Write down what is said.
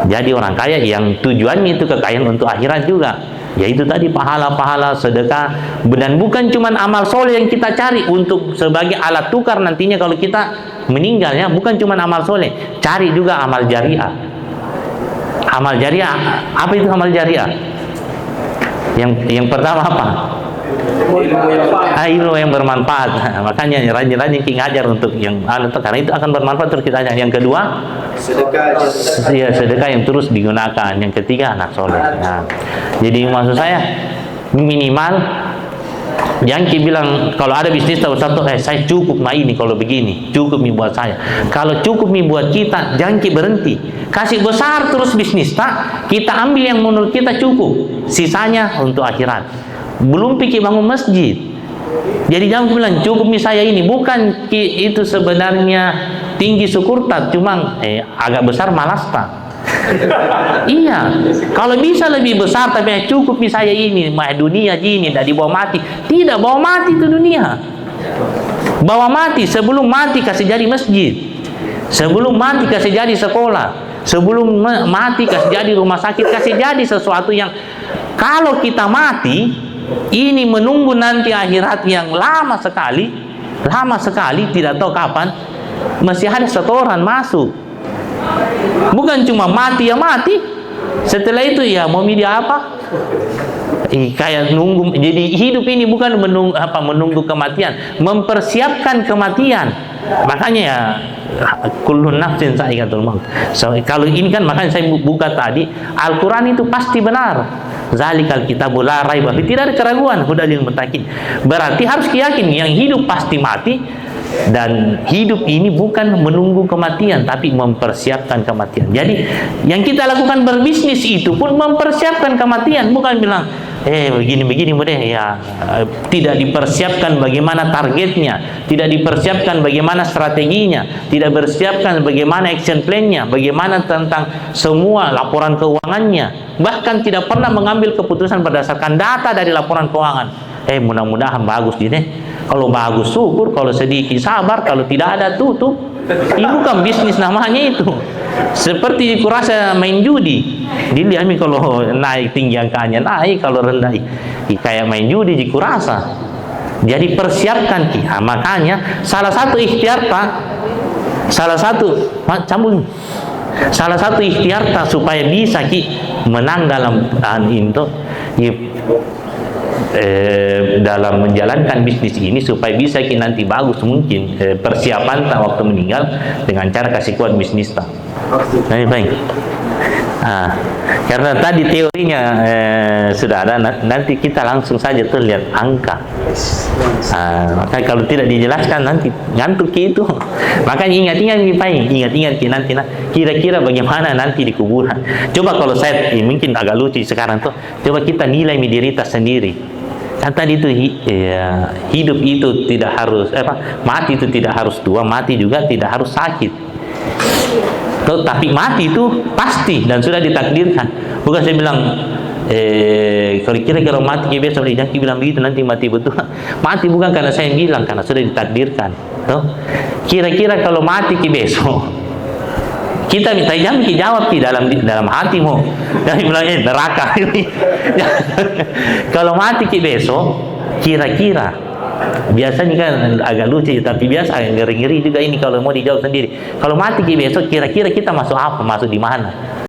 Jadi orang kaya yang tujuannya itu kekayaan untuk akhirat juga, yaitu tadi pahala-pahala, sedekah, dan bukan cuma amal soleh yang kita cari untuk sebagai alat tukar nantinya kalau kita meninggal, ya. Bukan cuma amal soleh, cari juga amal jariah. Amal jariah, apa itu amal jariah? Yang pertama apa? Ilmu yang bermanfaat. Makanya rajin-rajin kita ngajar untuk yang karena itu akan bermanfaat terus kita ajar. Yang kedua, sedekah yang terus digunakan. Yang ketiga, anak soleh. Nah, jadi maksud saya minimal jangan kita bilang kalau ada bisnis tahu satu, saya cukup mah ini kalau begini, cukup nih buat saya. Kalau cukup nih buat kita, jangan kita berhenti. Kasih besar terus bisnis, tak? Kita ambil yang menurut kita cukup, sisanya untuk akhirat. Belum pikir bangun masjid. Jadi jangan bilang cukup nih saya ini, bukan itu sebenarnya tinggi syukur tak, cuma agak besar malas tak. Iya, kalau bisa lebih besar tapi cukup nih saya ini, mah dunia gini, tidak dibawa mati. Tidak bawa mati itu dunia. Bawa mati, sebelum mati kasih jadi masjid. Sebelum mati kasih jadi sekolah. Sebelum mati kasih jadi rumah sakit, kasih jadi sesuatu yang kalau kita mati ini menunggu nanti akhirat yang lama sekali, tidak tahu kapan, masih ada setoran masuk. Bukan cuma mati ya mati, setelah itu ya mau media apa? Kayak nunggu. Jadi hidup ini bukan menunggu kematian, mempersiapkan kematian. Makanya ya kullu nafsin sa'iqatul maut. So, kalau ini kan makanya saya buka tadi, Al-Quran itu pasti benar. Zalikal kitabu la raiba fihi, tidak ada keraguan, hudal lil muttaqin. Berarti harus yakin yang hidup pasti mati, dan hidup ini bukan menunggu kematian tapi mempersiapkan kematian. Jadi yang kita lakukan berbisnis itu pun mempersiapkan kematian, bukan bilang begini-begini mudah ya. Tidak dipersiapkan bagaimana targetnya, tidak dipersiapkan bagaimana strateginya, tidak bersiapkan bagaimana action plan-nya, bagaimana tentang semua laporan keuangannya, bahkan tidak pernah mengambil keputusan berdasarkan data dari laporan keuangan. Mudah-mudahan bagus ini. Kalau bagus syukur, kalau sedikit sabar, kalau tidak ada tutup. Ini bukan bisnis namanya itu. Seperti kurasa main judi. Dilihat kalau naik tinggi angkanya naik, kalau rendah kayak main judi di kurasa. Jadi persiapkan kita. Makanya salah satu ikhtiar Pak, salah satu ikhtiar tak supaya bisa menang dalam itu dalam menjalankan bisnis ini supaya bisa nanti bagus mungkin persiapan tak waktu meninggal dengan cara kasih kuat bisnis tak. Baik. Karena tadi teorinya sudah ada, nanti kita langsung saja tuh lihat angka. Maka kalau tidak dijelaskan nanti ngantuk itu. Makanya ingat-ingat nanti kira-kira bagaimana nanti di kuburan. Coba kalau saya mungkin agak lucu sekarang tuh, coba kita nilai diri kita sendiri. Kan tadi itu hidup itu tidak harus mati itu tidak harus tua, mati juga tidak harus sakit. Tapi mati itu pasti dan sudah ditakdirkan. Bukan saya bilang kalau mati besok jangan bilang begitu nanti mati betul. Mati bukan karena saya yang bilang, karena sudah ditakdirkan. Kira-kira kalau mati besok kita minta jawab di dalam hatimu. Jangan bilang neraka ini. Kalau mati besok, kira-kira biasanya kan agak lucu, tapi biasa ngeri-ngeri juga ini kalau mau dijawab sendiri. Kalau mati besok, kira-kira kita masuk apa? Masuk di mana?